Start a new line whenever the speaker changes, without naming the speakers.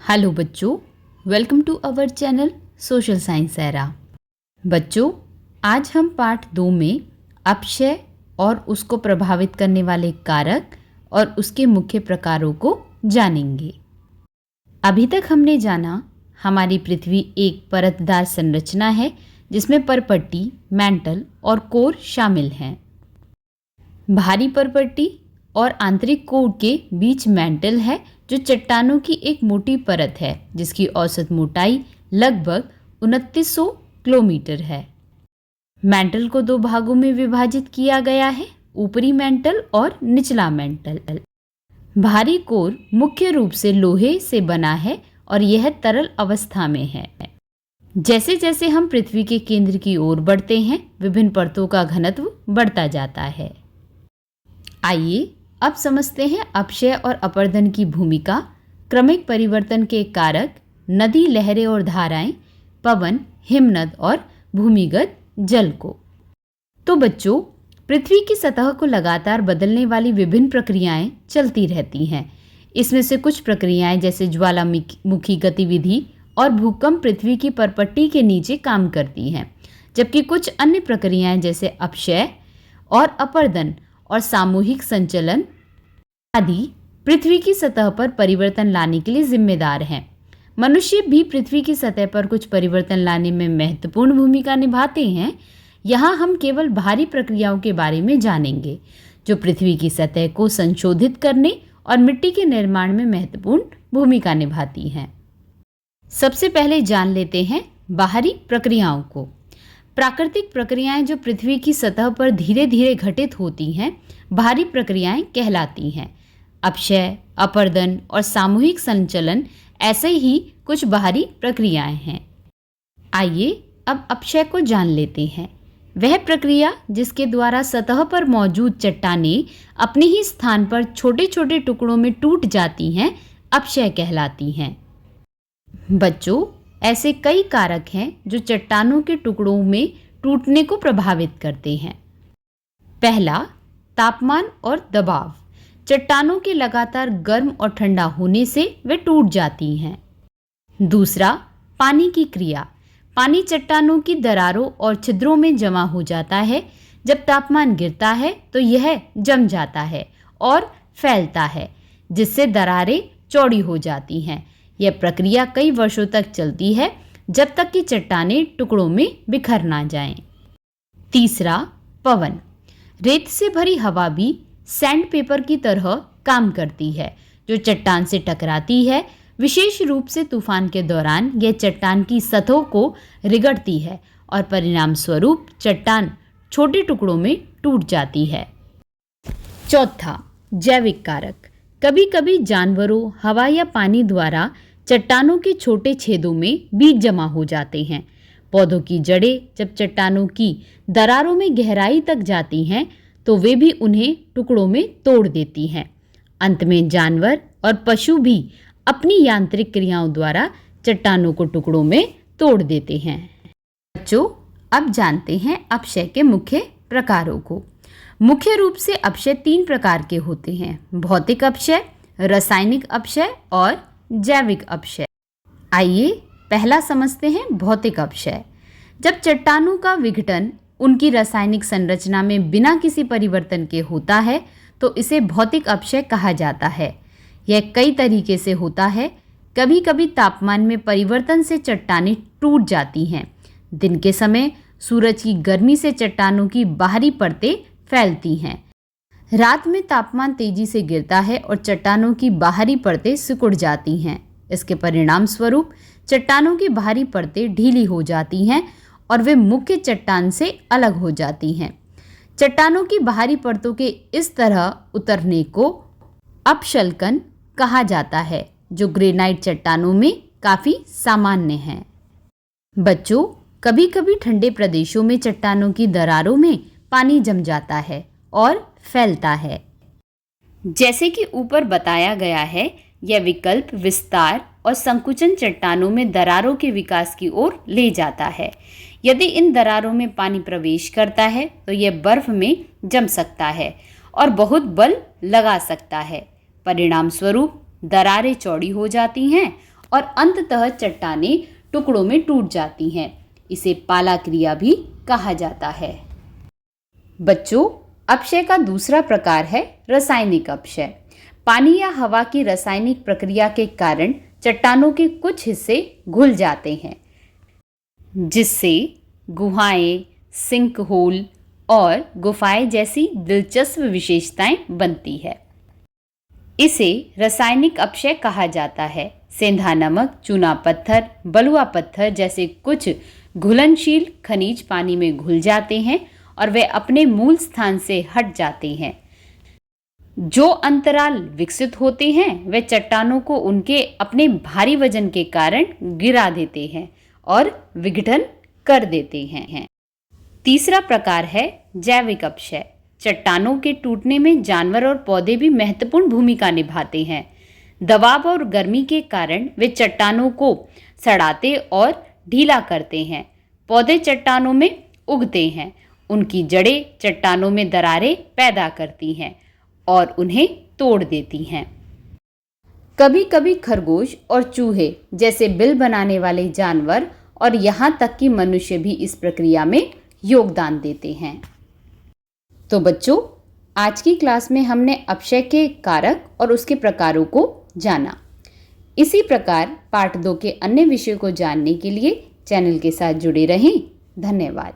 Hello बच्चों, welcome to our channel social science era. बच्चों, आज हम पार्ट 2 में अपक्षय और उसको प्रभावित करने वाले कारक और उसके मुख्य प्रकारों को जानेंगे। अभी तक हमने जाना हमारी पृथ्वी एक परतदार संरचना है जिसमें परपट्टी, मैंटल और कोर शामिल हैं। भारी परपट्टी और आंतरिक कोर के बीच मैंटल है जो चट्टानों की एक मोटी परत है जिसकी औसत मोटाई लगभग 2900 किलोमीटर है। मैंटल को 2 भागों में विभाजित किया गया है, ऊपरी मैंटल और निचला मैंटल। भारी कोर मुख्य रूप से लोहे से बना है और यह तरल अवस्था में है। जैसे जैसे हम पृथ्वी के केंद्र की ओर बढ़ते हैं, विभिन्न परतों का घनत्व बढ़ता जाता है। आइए अब समझते हैं अपक्षय और अपरदन की भूमिका, क्रमिक परिवर्तन के कारक, नदी, लहरें और धाराएं, पवन, हिमनद और भूमिगत जल को। तो बच्चों, पृथ्वी की सतह को लगातार बदलने वाली विभिन्न प्रक्रियाएं चलती रहती हैं। इसमें से कुछ प्रक्रियाएं जैसे ज्वालामुखी गतिविधि और भूकंप पृथ्वी की परपट्टी के नीचे काम करती हैं, जबकि कुछ अन्य प्रक्रियाएं जैसे अपक्षय और अपरदन और सामूहिक संचलन आदि पृथ्वी की सतह पर परिवर्तन लाने के लिए जिम्मेदार हैं। मनुष्य भी पृथ्वी की सतह पर कुछ परिवर्तन लाने में महत्वपूर्ण भूमिका निभाते हैं। यहाँ हम केवल भारी प्रक्रियाओं के बारे में जानेंगे जो पृथ्वी की सतह को संशोधित करने और मिट्टी के निर्माण में महत्वपूर्ण भूमिका निभाती हैं। सबसे पहले जान लेते हैं बाहरी प्रक्रियाओं को। प्राकृतिक प्रक्रियाएं जो पृथ्वी की सतह पर धीरे धीरे घटित होती हैं, बाहरी प्रक्रियाएं कहलाती हैं। अपक्षय, अपरदन और सामूहिक संचलन ऐसे ही कुछ बाहरी प्रक्रियाएं हैं। आइए अब अपक्षय को जान लेते हैं। वह प्रक्रिया जिसके द्वारा सतह पर मौजूद चट्टानें अपने ही स्थान पर छोटे छोटे टुकड़ों में टूट जाती हैं, अपक्षय कहलाती हैं। बच्चों, ऐसे कई कारक हैं जो चट्टानों के टुकड़ों में टूटने को प्रभावित करते हैं। पहला, तापमान और दबाव। चट्टानों के लगातार गर्म और ठंडा होने से वे टूट जाती हैं। दूसरा, पानी की क्रिया। पानी चट्टानों की दरारों और छिद्रों में जमा हो जाता है। जब तापमान गिरता है तो यह जम जाता है और फैलता है, जिससे दरारें चौड़ी हो जाती हैं। यह प्रक्रिया कई वर्षों तक चलती है जब तक कि चट्टानें टुकड़ों में बिखर ना जाएं। तीसरा, पवन। रेत से भरी हवा भी सैंडपेपर की तरह काम करती है जो चट्टान से टकराती है। विशेष रूप से तूफान के दौरान यह चट्टान की सतहों को रगड़ती है और परिणाम स्वरूप चट्टान छोटे टुकड़ों में टूट जाती है। चौथा, जैविक कारक। कभी कभी जानवरों, हवा या पानी द्वारा चट्टानों के छोटे छेदों में बीज जमा हो जाते हैं। पौधों की जड़ें जब चट्टानों की दरारों में गहराई तक जाती हैं तो वे भी उन्हें टुकड़ों में तोड़ देती हैं। अंत में जानवर और पशु भी अपनी यांत्रिक क्रियाओं द्वारा चट्टानों को टुकड़ों में तोड़ देते हैं। बच्चों, अब जानते हैं अपक्षय के मुख्य प्रकारों को। मुख्य रूप से अपक्षय 3 प्रकार के होते हैं: भौतिक अपक्षय, रासायनिक अपक्षय और जैविक अपक्षय। आइए पहला समझते हैं भौतिक अपक्षय। जब चट्टानों का विघटन उनकी रासायनिक संरचना में बिना किसी परिवर्तन के होता है तो इसे भौतिक अपक्षय कहा जाता है। यह कई तरीके से होता है। कभी कभी तापमान में परिवर्तन से चट्टानें टूट जाती हैं। दिन के समय सूरज की गर्मी से चट्टानों की बाहरी परतें फैलती हैं। रात में तापमान तेजी से गिरता है और चट्टानों की बाहरी परतें सिकुड़ जाती हैं। इसके परिणाम स्वरूप चट्टानों की बाहरी परतें ढीली हो जाती हैं और वे मुख्य चट्टान से अलग हो जाती हैं। चट्टानों की बाहरी परतों के इस तरह उतरने को अपशल्कन कहा जाता है, जो ग्रेनाइट चट्टानों में काफ़ी सामान्य है। बच्चों, कभी कभी ठंडे प्रदेशों में चट्टानों की दरारों में पानी जम जाता है और फैलता है। जैसे कि ऊपर बताया गया है, यह विकल्प विस्तार और संकुचन चट्टानों में दरारों के विकास की ओर ले जाता है। यदि इन दरारों में पानी प्रवेश करता है तो यह बर्फ में जम सकता है और बहुत बल लगा सकता है। परिणाम स्वरूप दरारें चौड़ी हो जाती हैं और अंततः चट्टानें टुकड़ों में टूट जाती हैं। इसे पाला क्रिया भी कहा जाता है। बच्चों, अपक्षय का दूसरा प्रकार है रासायनिक अपक्षय। पानी या हवा की रासायनिक प्रक्रिया के कारण चट्टानों के कुछ हिस्से घुल जाते हैं, जिससे गुहाएं, सिंक होल और गुफाएं जैसी दिलचस्प विशेषताएं बनती है। इसे रासायनिक अपक्षय कहा जाता है। सेंधा नमक, चूना पत्थर, बलुआ पत्थर जैसे कुछ घुलनशील खनिज पानी में घुल जाते हैं और वे अपने मूल स्थान से हट जाते हैं। जो अंतराल विकसित होते हैं वे चट्टानों को उनके अपने भारी वजन के कारण गिरा देते हैं और विघटन कर देते हैं। तीसरा प्रकार है जैविक अपक्षय। चट्टानों के टूटने में जानवर और पौधे भी महत्वपूर्ण भूमिका निभाते हैं। दबाव और गर्मी के कारण वे चट्टानों को सड़ाते और ढीला करते हैं। पौधे चट्टानों में उगते हैं। उनकी जड़ें चट्टानों में दरारें पैदा करती हैं और उन्हें तोड़ देती हैं। कभी कभी खरगोश और चूहे जैसे बिल बनाने वाले जानवर और यहाँ तक कि मनुष्य भी इस प्रक्रिया में योगदान देते हैं। तो बच्चों, आज की क्लास में हमने अपक्षय के कारक और उसके प्रकारों को जाना। इसी प्रकार पार्ट 2 के अन्य विषयों को जानने के लिए चैनल के साथ जुड़े रहें। धन्यवाद।